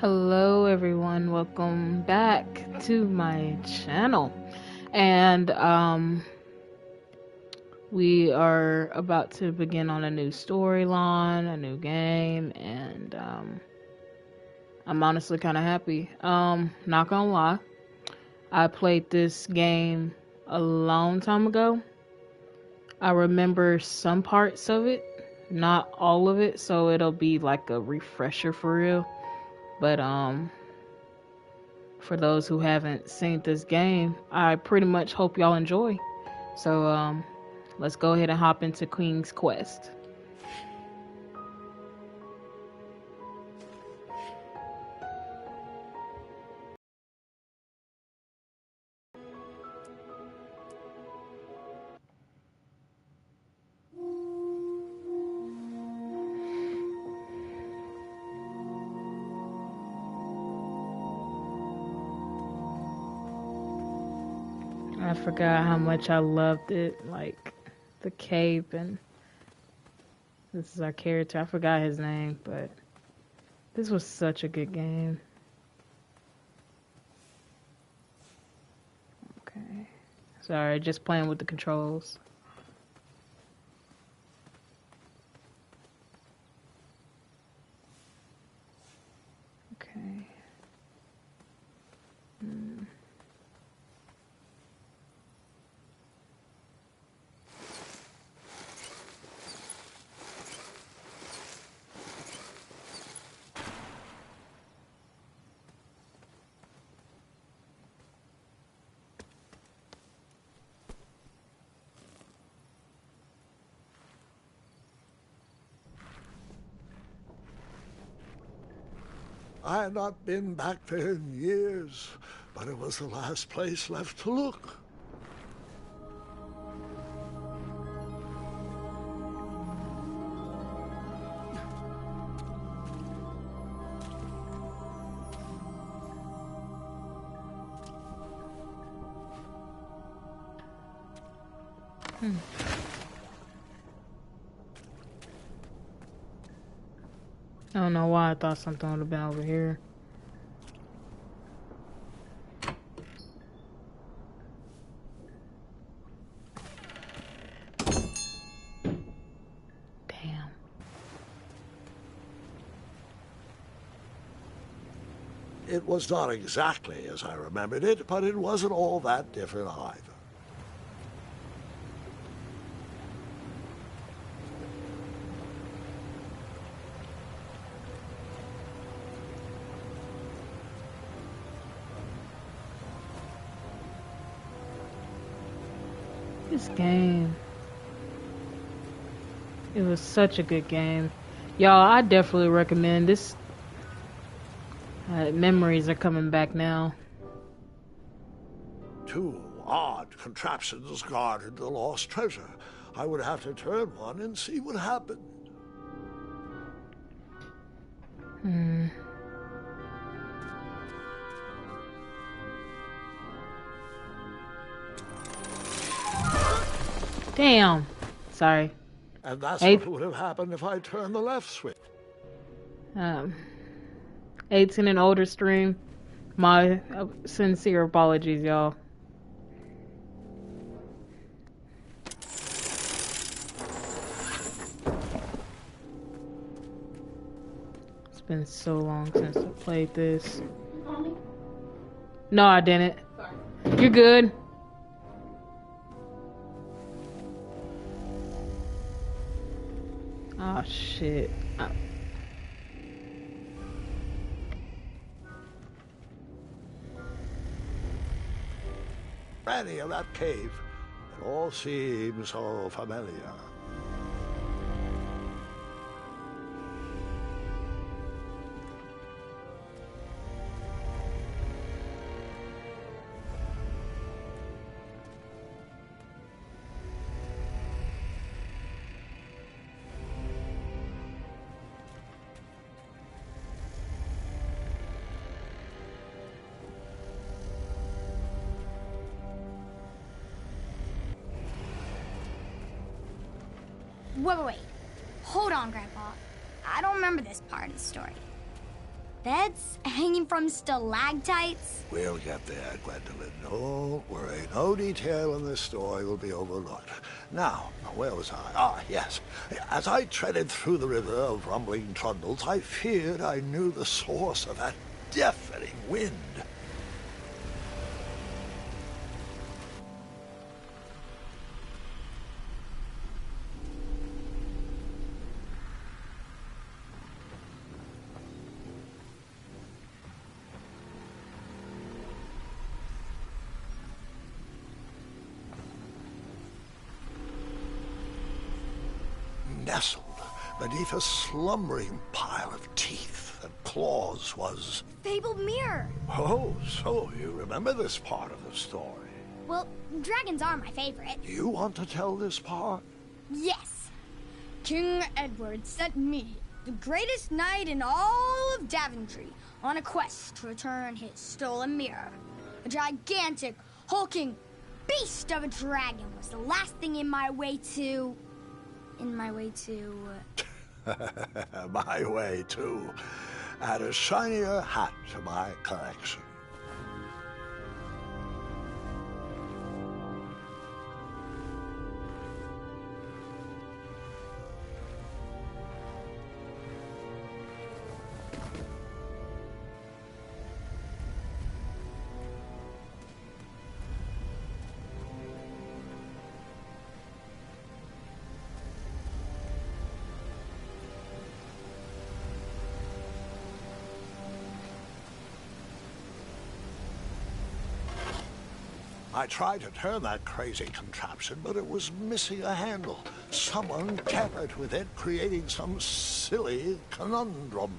Hello everyone, welcome back to my channel. And we are about to begin on a new storyline, a new game, and I'm honestly kind of happy. Not gonna lie, I played this game a long time ago. I remember some parts of it, not all of it, so it'll be like a refresher for real. But for those who haven't seen this game, I pretty much hope y'all enjoy. So let's go ahead and hop into Queen's Quest. I forgot how much I loved it, like the cape, and this is our character. I forgot his name, but this was such a good game. Okay. Sorry, just playing with the controls. Okay. I had not been back there in years, but it was the last place left to look. I don't know why I thought something would have been over here. Damn. It was not exactly as I remembered it, but it wasn't all that different either. This game. It was such a good game. Y'all, I definitely recommend this. Memories are coming back now. Two odd contraptions guarded the lost treasure. I would have to turn one and see what happened. Damn. Sorry. And that's Hey. what would have happened if I turned the left switch. 18 and older stream. My sincere apologies, y'all. It's been so long since I played this. No, I didn't. You're good. Oh shit. Any of that cave, it all seems so familiar. Wait. Hold on, Grandpa. I don't remember this part of the story. beds hanging from stalactites? We'll get there, Gwendolyn. Don't worry. No detail in this story will be overlooked. Now, where was I? Ah, yes. As I treaded through the river of rumbling trundles, I feared I knew the source of that deafening wind. Nestled beneath a slumbering pile of teeth and claws was... Fabled mirror. Oh, so you remember this part of the story. Well, dragons are my favorite. You want to tell this part? Yes. King Edward sent me, the greatest knight in all of Daventry, on a quest to return his stolen mirror. A gigantic, hulking beast of a dragon was the last thing in my way to... My way to add a shinier hat to my collection. I tried to turn that crazy contraption, but it was missing a handle. Someone tampered with it, creating some silly conundrum.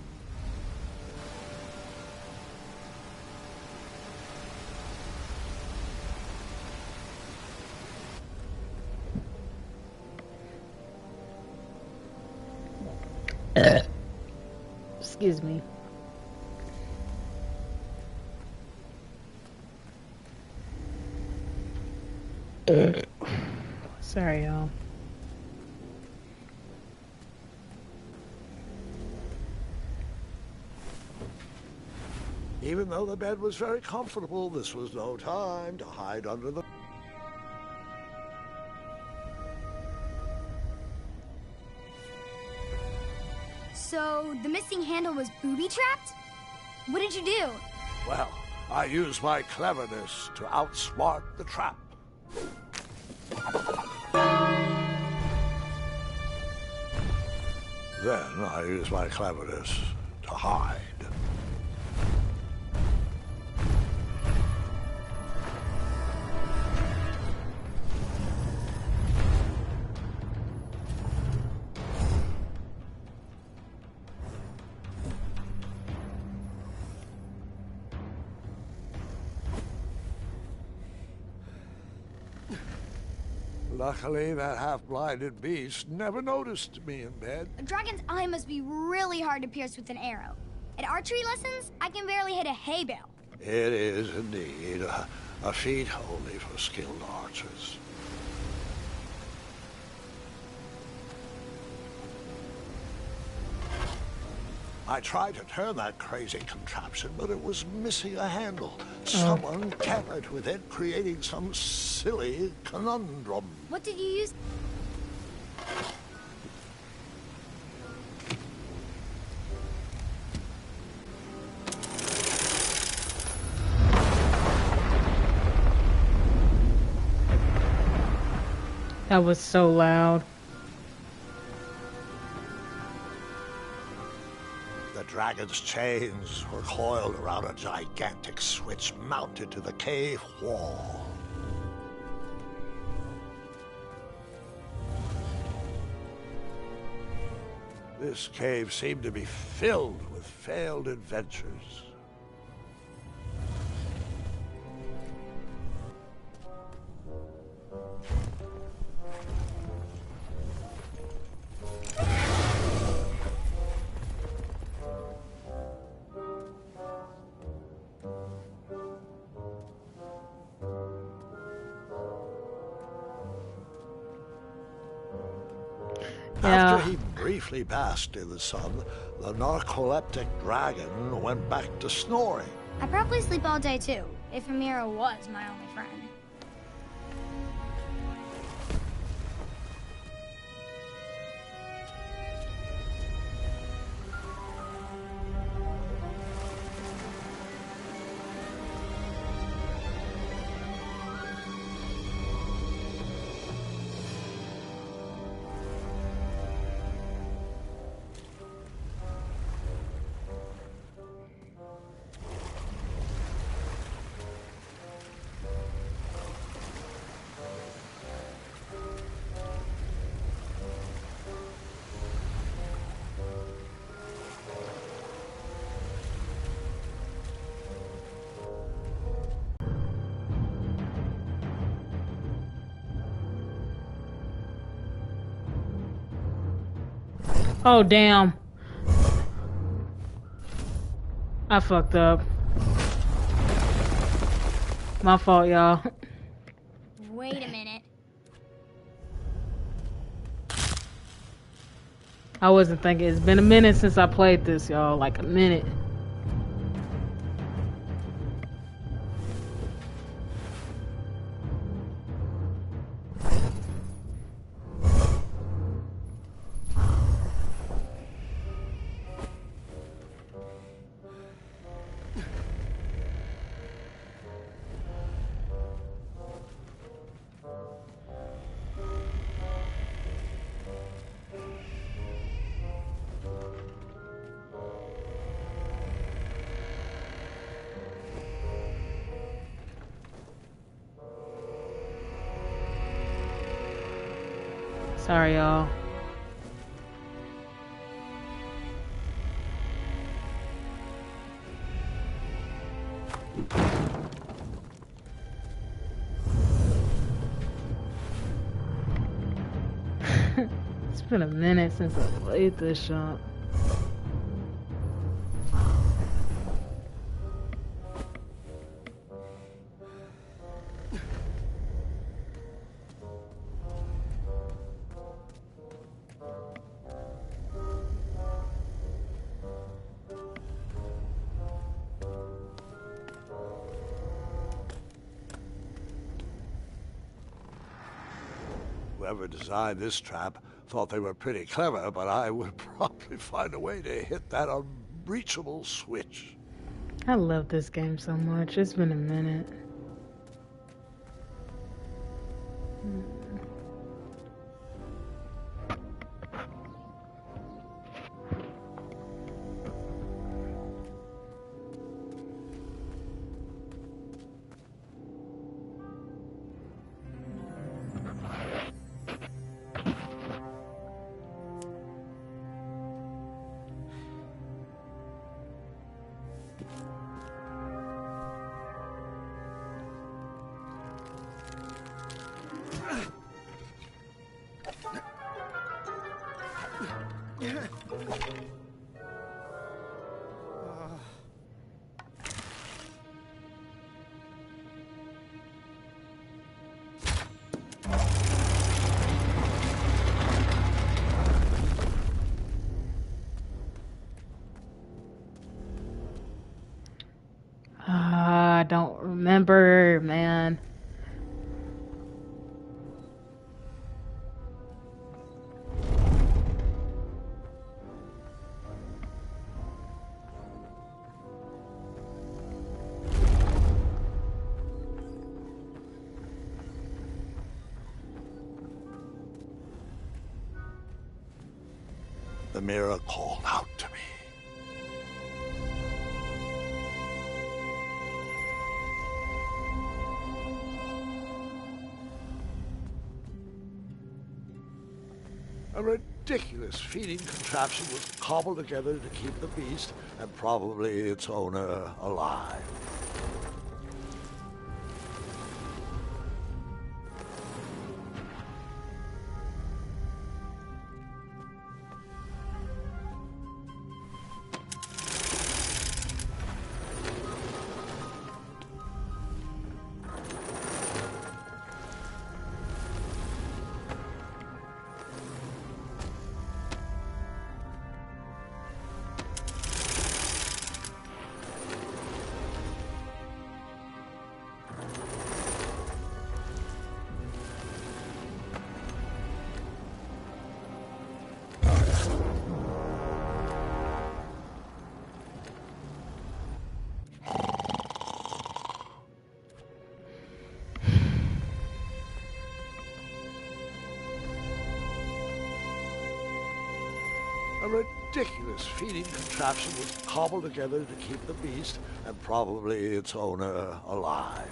Excuse me. Sorry, y'all. Even though the bed was very comfortable, this was no time to hide under the... So, the missing handle was booby-trapped? What did you do? Well, I used my cleverness to outsmart the trap. Then I used my cleverness to hide. Luckily, that half-blinded beast never noticed me in bed. A dragon's eye must be really hard to pierce with an arrow. At archery lessons, I can barely hit a hay bale. It is indeed a feat only for skilled archers. I tried to turn that crazy contraption, but it was missing a handle. Someone tampered with it, creating some silly conundrum. What did you use? That was so loud. The dragon's chains were coiled around a gigantic switch mounted to the cave wall. This cave seemed to be filled with failed adventures. Yeah. After he briefly basked in the sun, the narcoleptic dragon went back to snoring. I probably sleep all day too, if Amira was my only friend. Oh, damn. I fucked up. My fault, y'all. Wait a minute. I wasn't thinking. It's been a minute since I played this, y'all. Like a minute. Sorry, y'all. It's been a minute since I played this shop. Whoever designed this trap thought they were pretty clever, but I would probably find a way to hit that unreachable switch. I love this game so much. It's been a minute. I don't remember, man. The mirror called out to me. A ridiculous feeding contraption was cobbled together to keep the beast and probably its owner alive. ridiculous feeding contraption was cobbled together to keep the beast and probably its owner alive.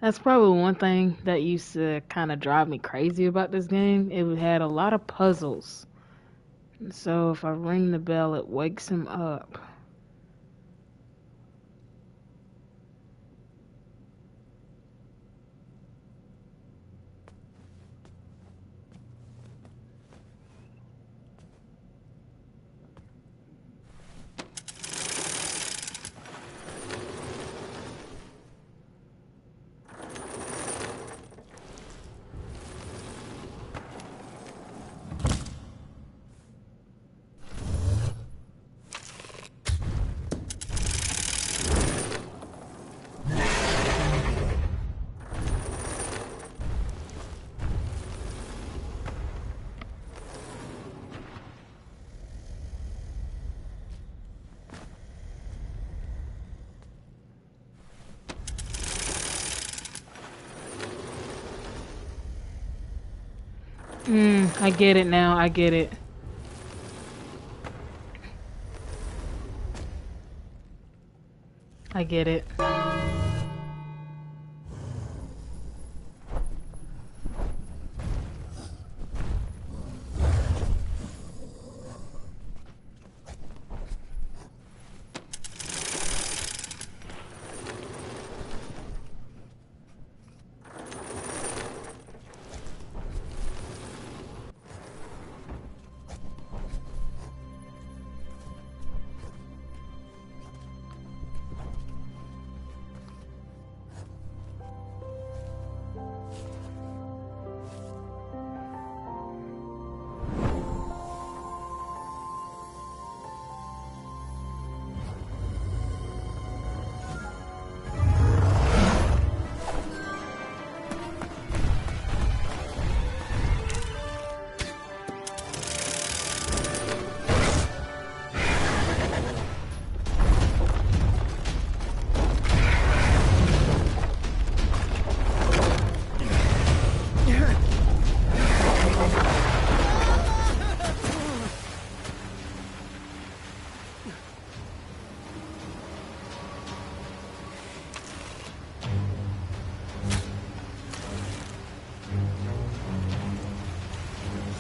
That's probably one thing that used to kind of drive me crazy about this game. It had a lot of puzzles. So if I ring the bell, it wakes him up. I get it now. I get it. I get it.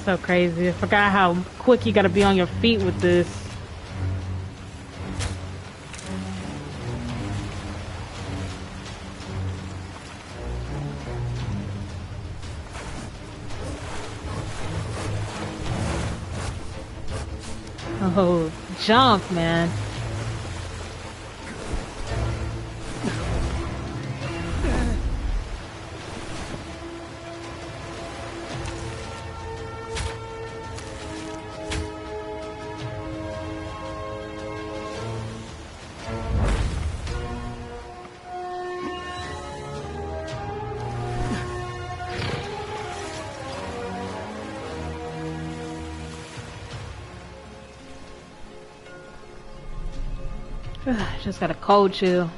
So crazy. I forgot how quick you gotta be on your feet with this. Oh, jump, man. Just got a cold chill.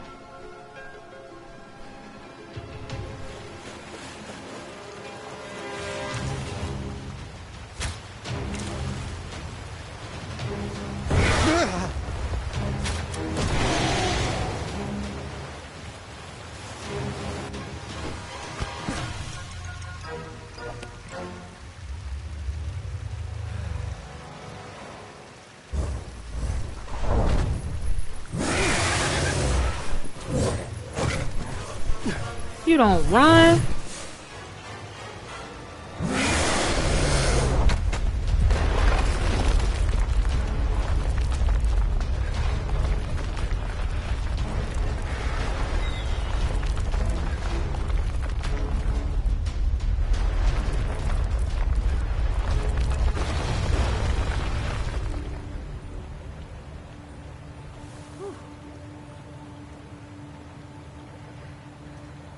You don't run.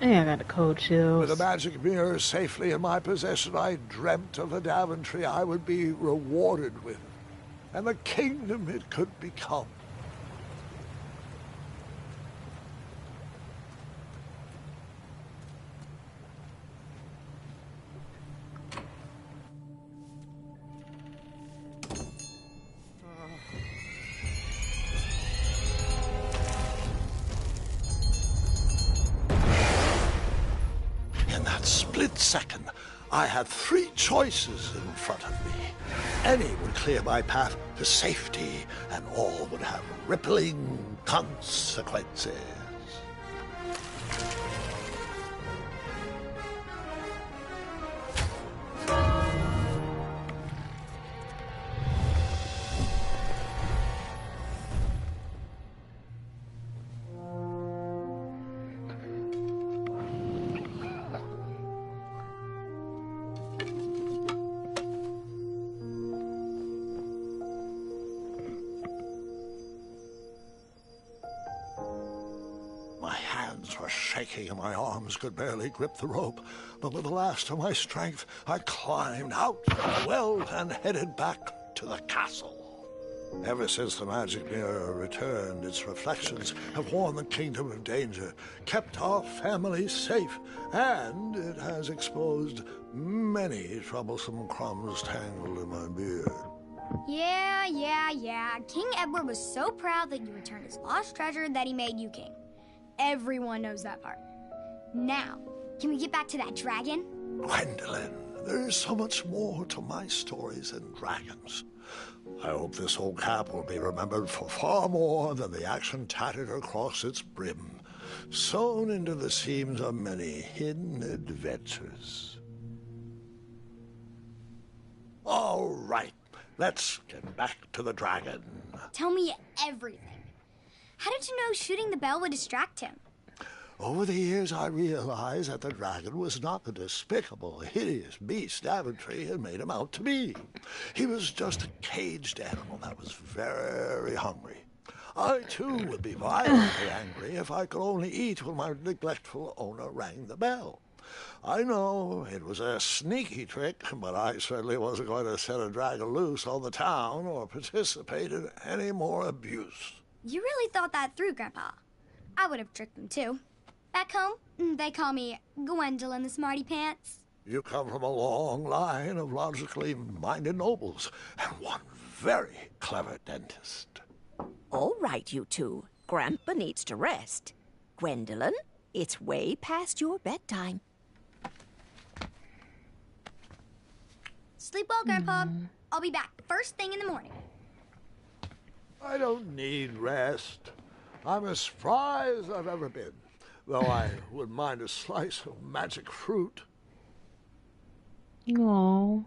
Yeah, I got the cold chills. With the magic mirror safely in my possession, I dreamt of a Daventry I would be rewarded with, and the kingdom it could become. In that split second, I had three choices in front of me. Any would clear my path to safety, and all would have rippling consequences. My hands were shaking and my arms could barely grip the rope, but with the last of my strength, I climbed out of the well and headed back to the castle. Ever since the magic mirror returned, its reflections have warned the kingdom of danger, kept our family safe, and it has exposed many troublesome crumbs tangled in my beard. Yeah. King Edward was so proud that you returned his lost treasure that he made you king. Everyone knows that part. Now, can we get back to that dragon? Gwendolyn, there is so much more to my stories than dragons. I hope this old cap will be remembered for far more than the action tattered across its brim, sewn into the seams of many hidden adventures. All right, let's get back to the dragon. Tell me everything. How did you know shooting the bell would distract him? Over the years, I realized that the dragon was not the despicable, hideous beast Daventry had made him out to be. He was just a caged animal that was very hungry. I, too, would be violently angry if I could only eat when my neglectful owner rang the bell. I know it was a sneaky trick, but I certainly wasn't going to set a dragon loose on the town or participate in any more abuse. You really thought that through, Grandpa. I would have tricked him, too. Back home, they call me Gwendolyn the Smarty Pants. You come from a long line of logically minded nobles, and one very clever dentist. All right, you two. Grandpa needs to rest. Gwendolyn, it's way past your bedtime. Sleep well, Grandpa. I'll be back first thing in the morning. I don't need rest. I'm as spry as I've ever been, though I wouldn't mind a slice of magic fruit. Aww.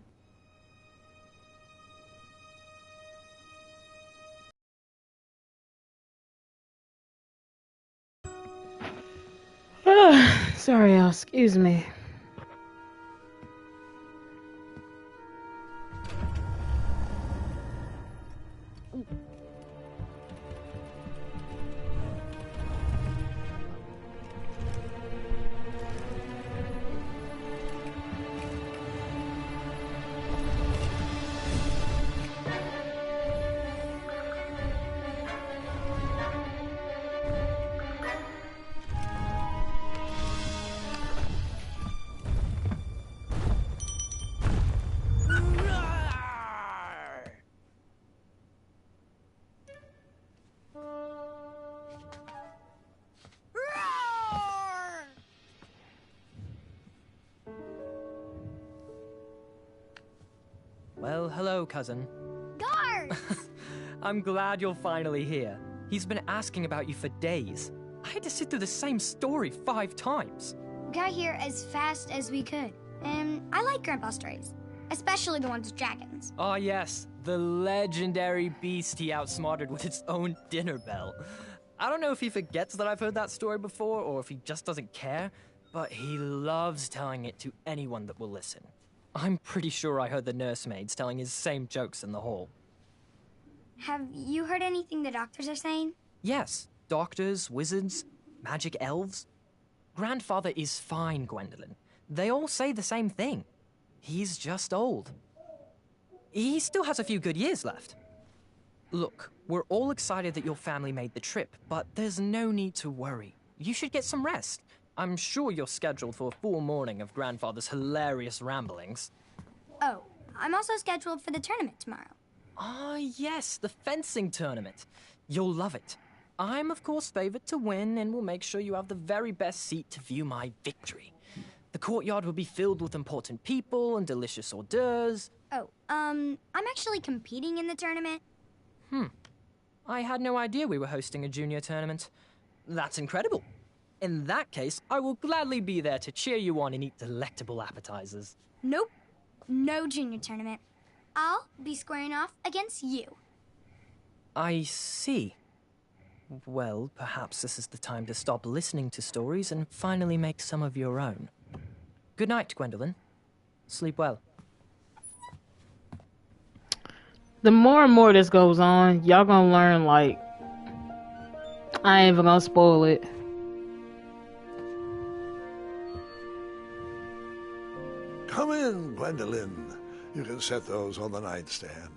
Sorry, y'all. Excuse me. Well, hello, cousin. Guards! I'm glad you're finally here. He's been asking about you for days. I had to sit through the same story 5 times. got here as fast as we could. And I like Grandpa's stories, especially the ones with dragons. Ah, yes, the legendary beast he outsmarted with its own dinner bell. I don't know if he forgets that I've heard that story before or if he just doesn't care, but he loves telling it to anyone that will listen. I'm pretty sure I heard the nursemaids telling his same jokes in the hall. Have you heard anything the doctors are saying? Yes, doctors, wizards, magic elves. Grandfather is fine, Gwendolyn. They all say the same thing. He's just old. He still has a few good years left. Look, we're all excited that your family made the trip, but there's no need to worry. You should get some rest. I'm sure you're scheduled for a full morning of Grandfather's hilarious ramblings. Oh, I'm also scheduled for the tournament tomorrow. Ah, yes, the fencing tournament. You'll love it. I'm, of course, favored to win and will make sure you have the very best seat to view my victory. The courtyard will be filled with important people and delicious hors d'oeuvres. Oh, I'm actually competing in the tournament. I had no idea we were hosting a junior tournament. That's incredible. In that case, I will gladly be there to cheer you on and eat delectable appetizers. Nope, no junior tournament. I'll be squaring off against you. I see. Well, perhaps this is the time to stop listening to stories and finally make some of your own. Good night, Gwendolyn. Sleep well. The more and more this goes on, y'all gonna learn, like, I ain't even gonna spoil it. Come in, Gwendolyn. You can set those on the nightstand.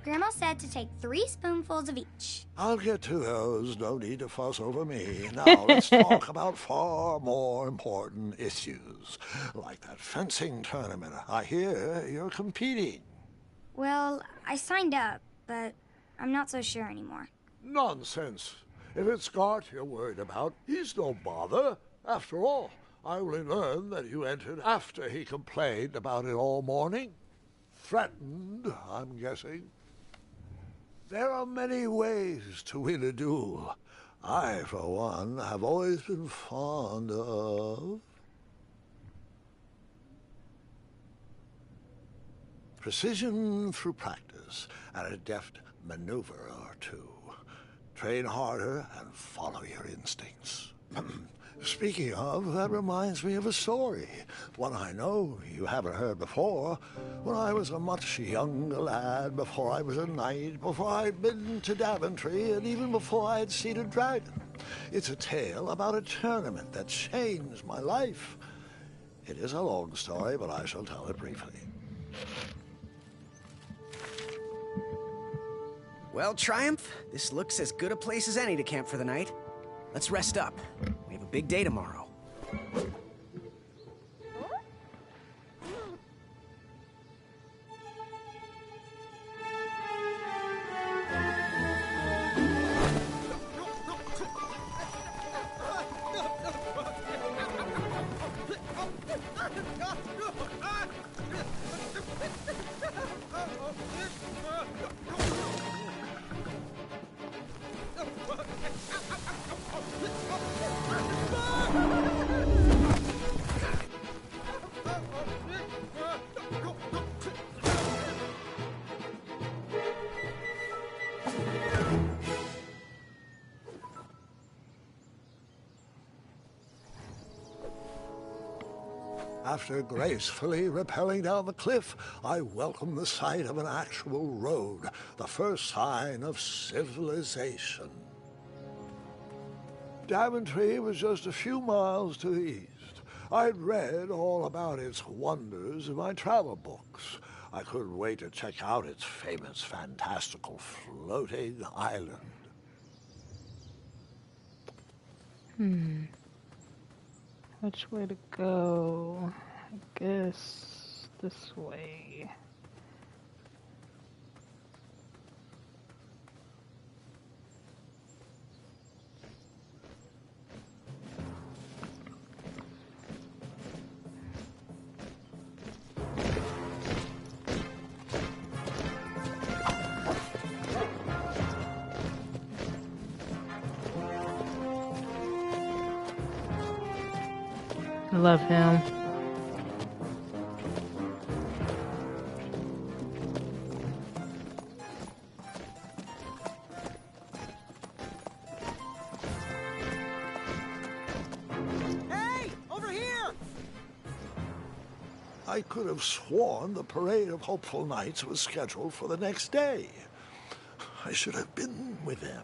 Grandma said to take 3 spoonfuls of each. I'll get to those. No need to fuss over me. Now let's talk about far more important issues, like that fencing tournament. I hear you're competing. Well, I signed up, but I'm not so sure anymore. Nonsense. If it's Scott you're worried about, he's no bother. After all, I only learned that you entered after he complained about it all morning. Threatened, I'm guessing. There are many ways to win a duel. I, for one, have always been fond of precision through practice and a deft maneuver or two. Train harder and follow your instincts. Speaking of, that reminds me of a story, one I know you haven't heard before. When I was a much younger lad, before I was a knight, before I'd been to Daventry, and even before I'd seen a dragon. It's a tale about a tournament that changed my life. It is a long story, but I shall tell it briefly. Well, Triumph, this looks as good a place as any to camp for the night. Let's rest up. We have a big day tomorrow. After gracefully rappelling down the cliff, I welcomed the sight of an actual road, the first sign of civilization. Daventry was just a few miles to the east. I'd read all about its wonders in my travel books. I couldn't wait to check out its famous, fantastical floating island. Which way to go? I guess this way. I love him. Hey! Over here! I could have sworn the Parade of Hopeful Knights was scheduled for the next day. I should have been with them,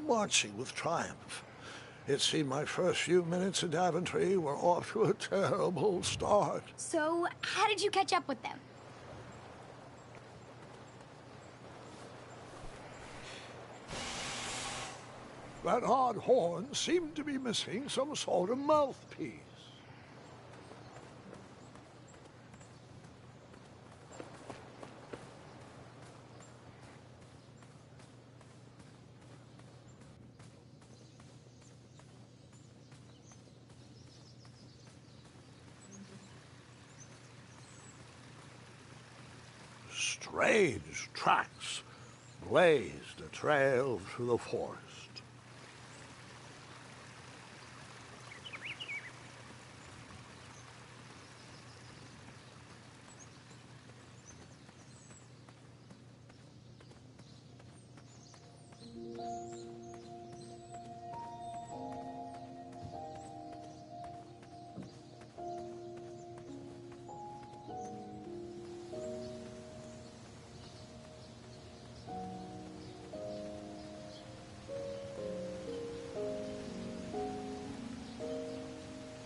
marching with triumph. It seemed my first few minutes in Daventry were off to a terrible start. So, how did you catch up with them? That odd horn seemed to be missing some sort of mouthpiece. Strange tracks blazed a trail through the forest.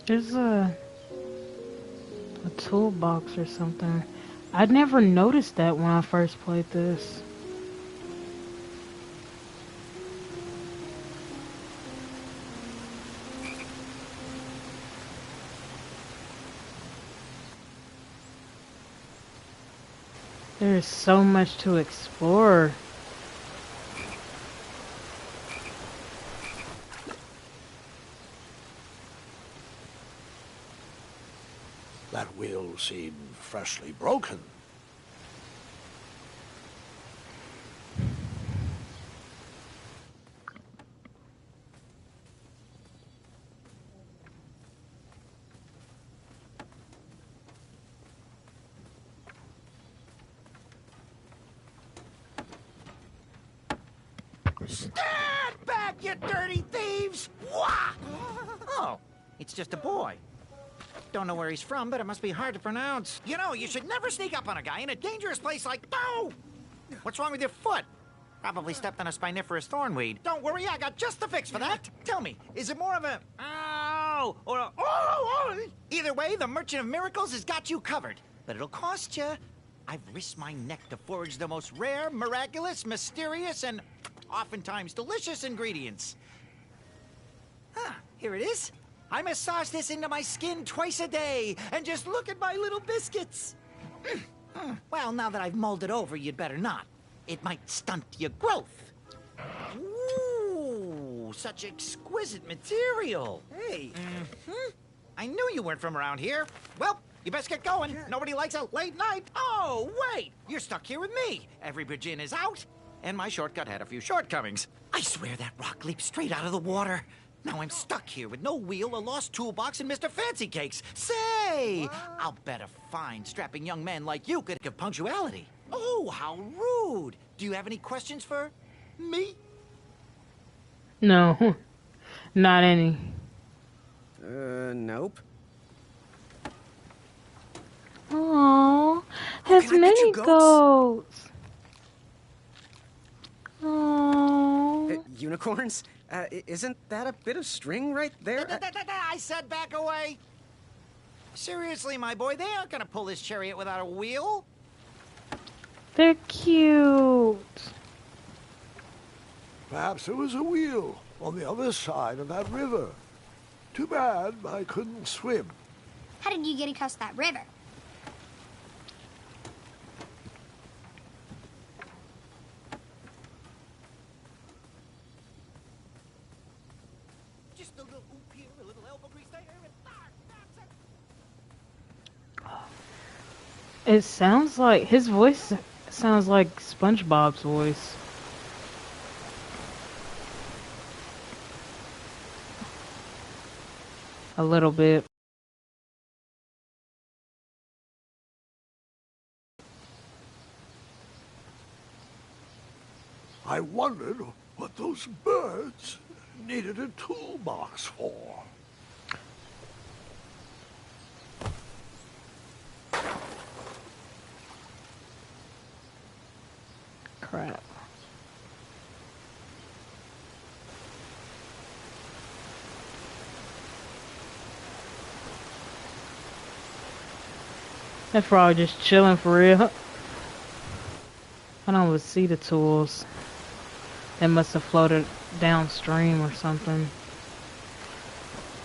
There's a toolbox or something. I'd never noticed that when I first played this. There's so much to explore. That wheel seemed freshly broken. Stand back, you dirty thieves! Wah! Oh, it's just a boy. Don't know where he's from, but it must be hard to pronounce. You know, you should never sneak up on a guy in a dangerous place like... Oh! What's wrong with your foot? Probably stepped on a spiniferous thornweed. Don't worry, I got just the fix for that. Tell me, is it more of a... Ow! Or a... Oh! Either way, the Merchant of Miracles has got you covered. But it'll cost you. I've risked my neck to forage the most rare, miraculous, mysterious, and oftentimes delicious ingredients. Here it is. I massage this into my skin twice a day, and just look at my little biscuits. Well, now that I've mulled it over, you'd better not. It might stunt your growth. Ooh, such exquisite material. Hey. I knew you weren't from around here. Well, you best get going. Nobody likes a late night. Oh, wait. You're stuck here with me. Every Bridgin is out, and my shortcut had a few shortcomings. I swear that rock leaped straight out of the water. Now I'm stuck here with no wheel, a lost toolbox, and Mr. Fancy Cakes. Say, I'll bet a fine, strapping young man like you could give punctuality. Oh, how rude. Do you have any questions for me? No, not any. Nope. Aww, has can I get you many goats? Aww. Unicorns? Isn't that a bit of string right there? I said back away. Seriously, my boy, they aren't gonna pull this chariot without a wheel. They're cute. Perhaps there was a wheel on the other side of that river. Too bad I couldn't swim. How did you get across that river? Just a little oop here, a little elbow grease there, and that's it. It sounds like his voice sounds like SpongeBob's voice. A little bit. wondered what those birds needed a toolbox for. Crap. That frog just chilling for real. I don't even see the tools. They must have floated downstream or something.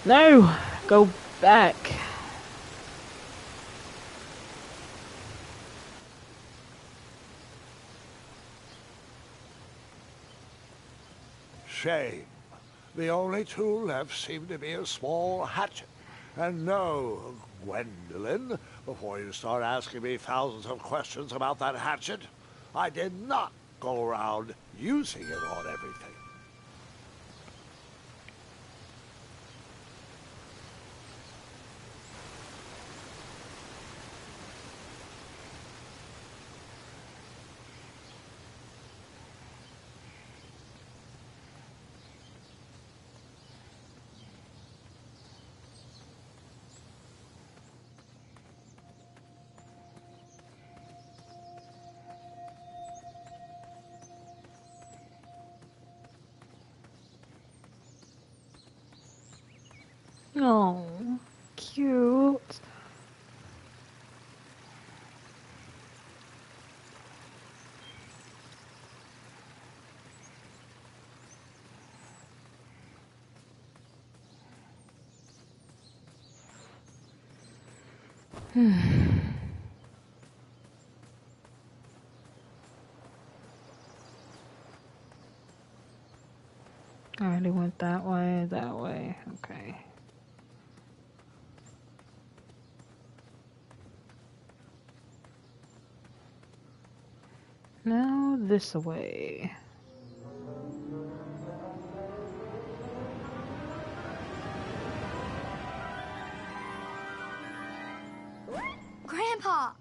No! Go back. Shame. The only tool left seemed to be a small hatchet. And no, Gwendolyn, before you start asking me thousands of questions about that hatchet, I did not go around using it on everything. Oh, cute. I already went that way. Okay. Now this way. Grandpa,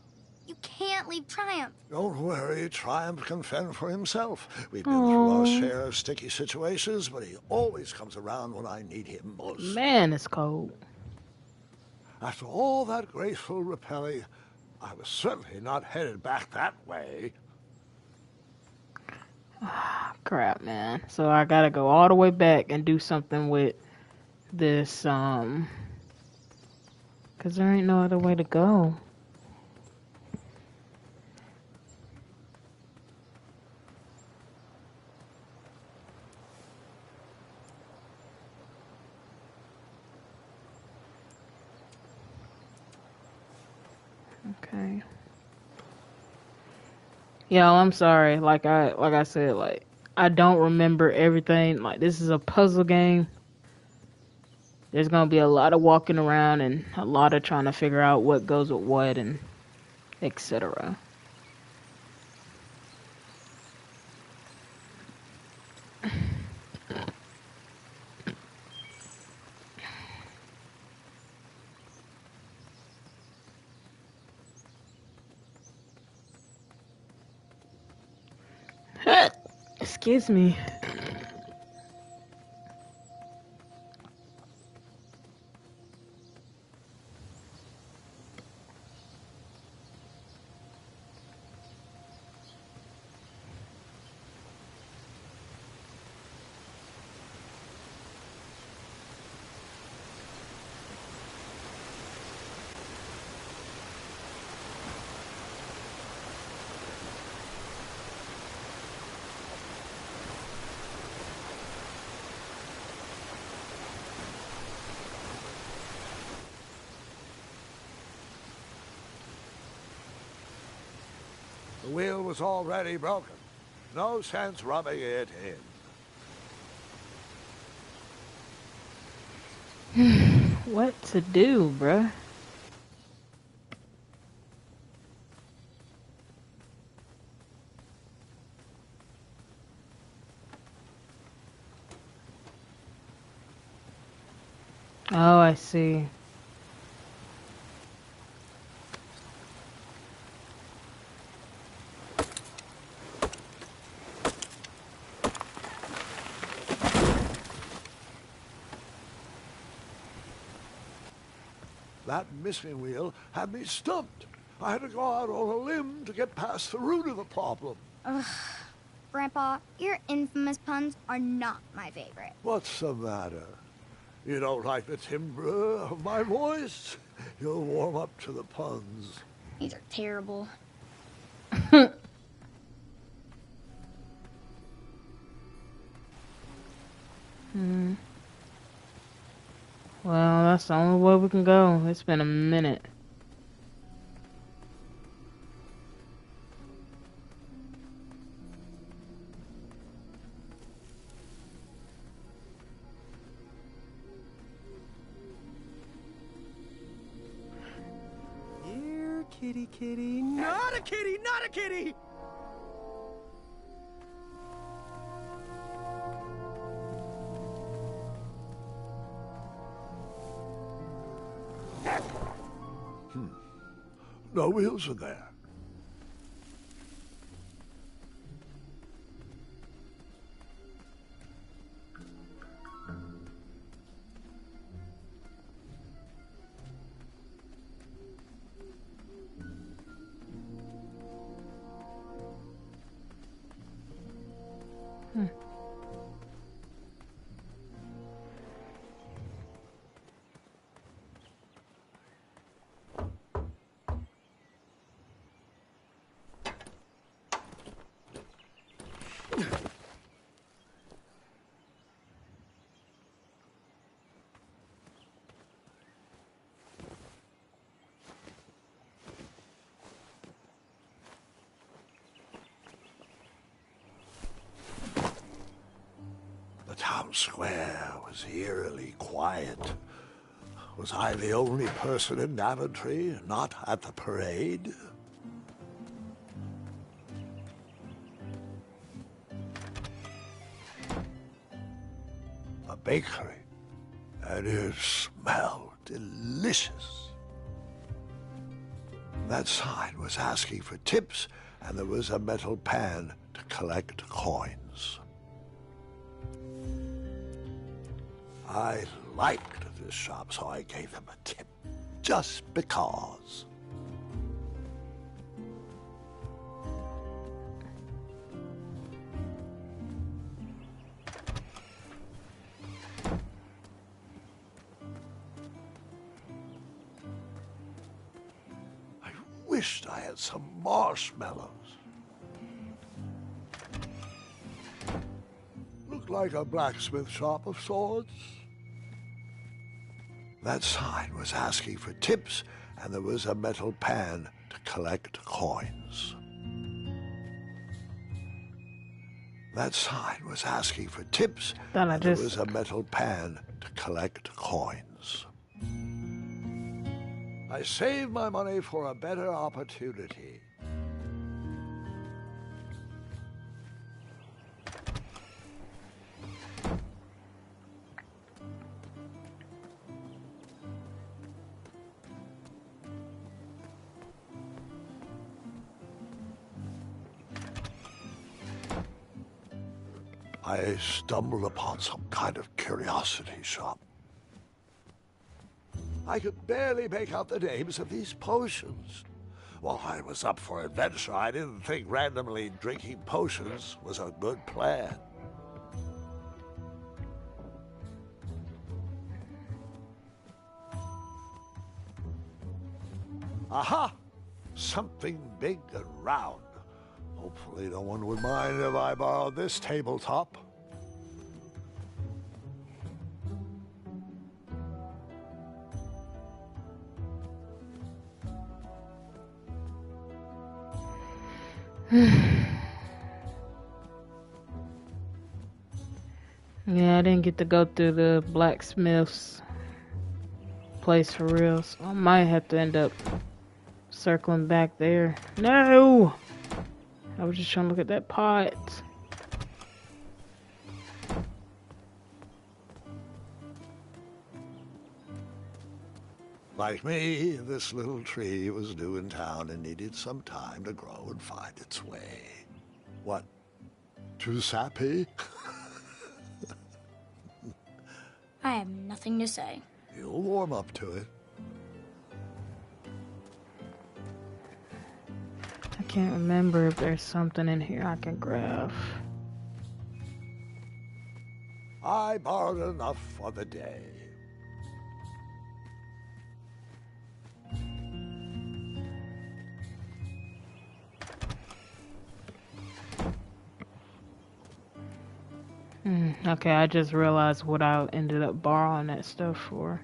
you can't leave Triumph. Don't worry, Triumph can fend for himself. We've been through our Aww. share of sticky situations, but he always comes around when I need him most. Man, it's cold. After all that graceful rappelling, I was certainly not headed back that way. Crap, man. So I gotta go all the way back and do something with this, 'cause there ain't no other way to go. Okay. Yo, I'm sorry. Like I said, like I don't remember everything. Like this is a puzzle game. There's gonna be a lot of walking around and a lot of trying to figure out what goes with what and etc. Excuse me. The wheel was already broken. No sense rubbing it in. What to do, bruh? Oh, I see. That missing wheel had me stumped. I had to go out on a limb to get past the root of the problem. Ugh. Grandpa, your infamous puns are not my favorite. What's the matter? You don't like the timbre of my voice? You'll warm up to the puns. These are terrible. Well, that's the only way we can go. It's been a minute. Here, kitty, kitty. Not a kitty, not a kitty! No wheels in there. The town square was eerily quiet. Was I the only person in Daventry not at the parade? A bakery, and it smelled delicious. That sign was asking for tips, and there was a metal pan to collect coins. I liked this shop, so I gave them a tip, just because. I wished I had some marshmallows. Looked like a blacksmith shop of sorts. That sign was asking for tips, and there was a metal pan to collect coins. That sign was asking for tips, and there was a metal pan to collect coins. I saved my money for a better opportunity. I stumbled upon some kind of curiosity shop. I could barely make out the names of these potions. While I was up for adventure, I didn't think randomly drinking potions was a good plan. Aha! Something big and round. Hopefully no one would mind if I borrowed this tabletop. Yeah, I didn't get to go through the blacksmith's place for real, so I might have to end up circling back there. No! I was just trying to look at that pot. Like me, this little tree was new in town and needed some time to grow and find its way. What? Too sappy? I have nothing to say. You'll warm up to it. can't remember if there's something in here I can grab. I borrowed enough for the day. Okay, I just realized what I ended up borrowing that stuff for.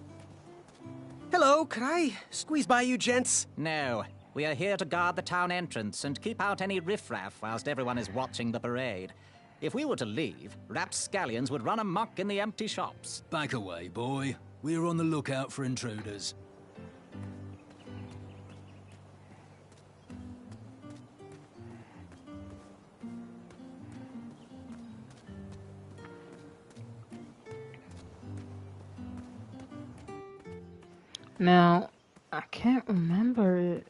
Hello, could I squeeze by you gents? No, we are here to guard the town entrance and keep out any riffraff whilst everyone is watching the parade. If we were to leave, rapscallions would run amok in the empty shops. Back away, boy. We're on the lookout for intruders. Now, I can't remember it.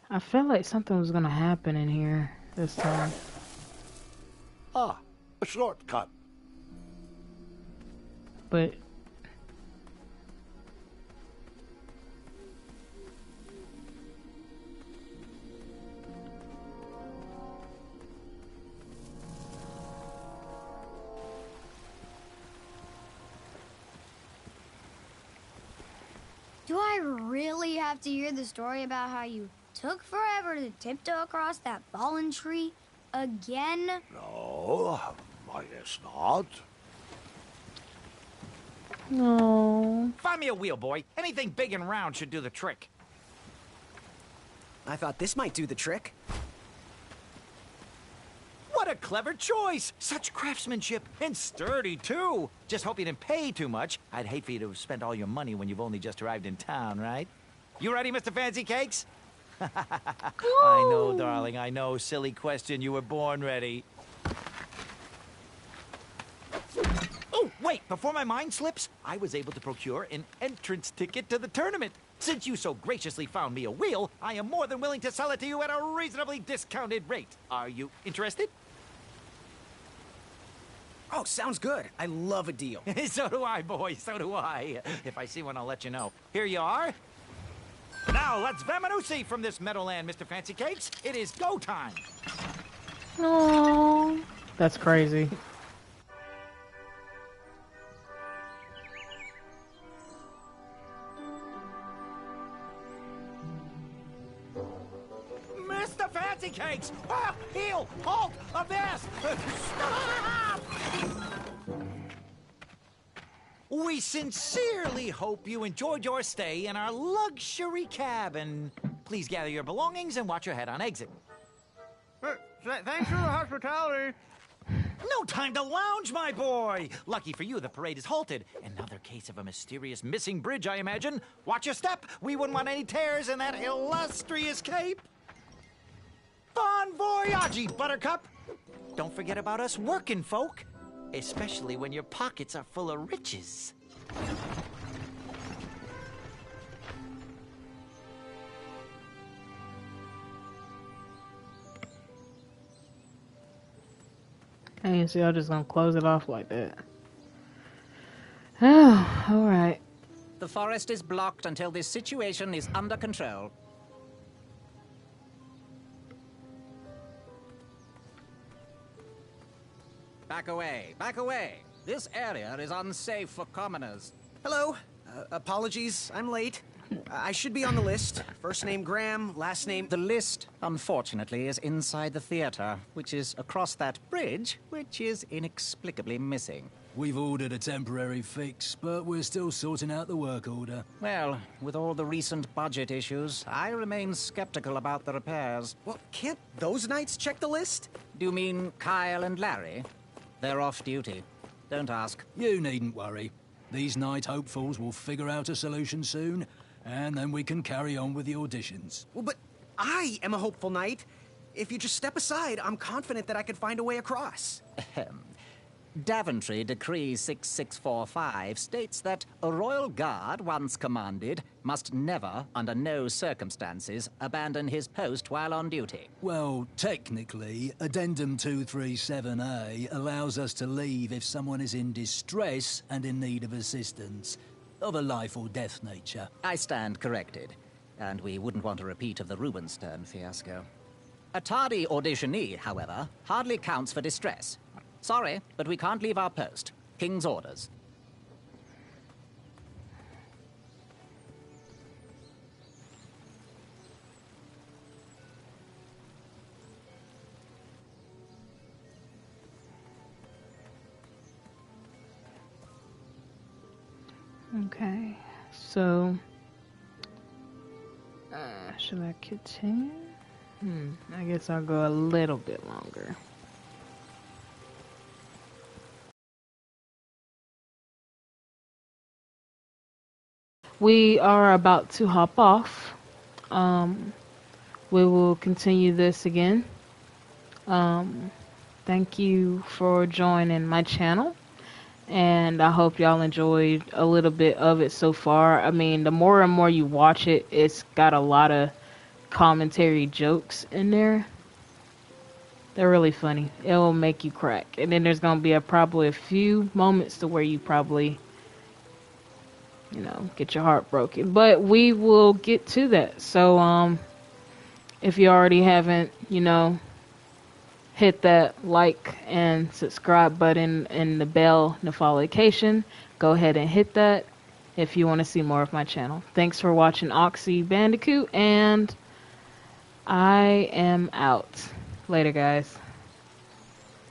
I felt like something was gonna happen in here this time. Ah, a shortcut. But Do I really have to hear the story about how you took forever to tiptoe across that fallen tree again? No, I guess not. no. Find me a wheel, boy. Anything big and round should do the trick. I thought this might do the trick. What a clever choice! Such craftsmanship, and sturdy, too! Just hope you didn't pay too much. I'd hate for you to have spent all your money when you've only just arrived in town, right? You ready, Mr. Fancy Cakes? I know, darling, I know. Silly question. You were born ready. Oh, wait! Before my mind slips, I was able to procure an entrance ticket to the tournament. Since you so graciously found me a wheel, I am more than willing to sell it to you at a reasonably discounted rate. Are you interested? Oh, sounds good. I love a deal. So do I, boy. So do I. If I see one, I'll let you know. Here you are. Now, let's Vamanusi from this Meadowland, Mr. Fancy Cakes. It is go time. No. That's crazy. Mr. Fancy Cakes! Ah, heel! Halt! Avast! Stop! We sincerely hope you enjoyed your stay in our luxury cabin. Please gather your belongings and watch your head on exit. Thanks for the hospitality. No time to lounge, my boy! Lucky for you, the parade is halted. Another case of a mysterious missing bridge, I imagine. Watch your step. We wouldn't want any tears in that illustrious cape. Bon voyage, Buttercup! Don't forget about us working folk, especially when your pockets are full of riches. And you see, I'm just gonna close it off like that. Oh, alright. The forest is blocked until this situation is under control. Back away, back away. This area is unsafe for commoners. Hello. Apologies, I'm late. I should be on the list. First name Graham, last name... The list, unfortunately, is inside the theater, which is across that bridge, which is inexplicably missing. We've ordered a temporary fix, but we're still sorting out the work order. Well, with all the recent budget issues, I remain skeptical about the repairs. Well, can't those knights check the list? Do you mean Kyle and Larry? They're off duty. Don't ask. You needn't worry. These night hopefuls will figure out a solution soon, and then we can carry on with the auditions. Well, but I am a hopeful knight. If you just step aside, I'm confident that I could find a way across. Daventry Decree 6645 states that a royal guard, once commanded, must never, under no circumstances, abandon his post while on duty. Well, technically, Addendum 237A allows us to leave if someone is in distress and in need of assistance, of a life or death nature. I stand corrected, and we wouldn't want a repeat of the Rubenstern fiasco. A tardy auditionee, however, hardly counts for distress. Sorry, but we can't leave our post. King's orders. Okay, so should I continue? I guess I'll go a little bit longer. We are about to hop off. We will continue this again. Thank you for joining my channel, and I hope y'all enjoyed a little bit of it so far. I mean, the more and more you watch it, it's got a lot of commentary jokes in there. They're really funny. It will make you crack. And then there's going to be probably a few moments to where you probably, you know, get your heart broken. But we will get to that. So, if you already haven't, you know, hit that like and subscribe button and the bell notification, go ahead and hit that if you want to see more of my channel. Thanks for watching Oxy Bandicoot, and I am out. Later, guys.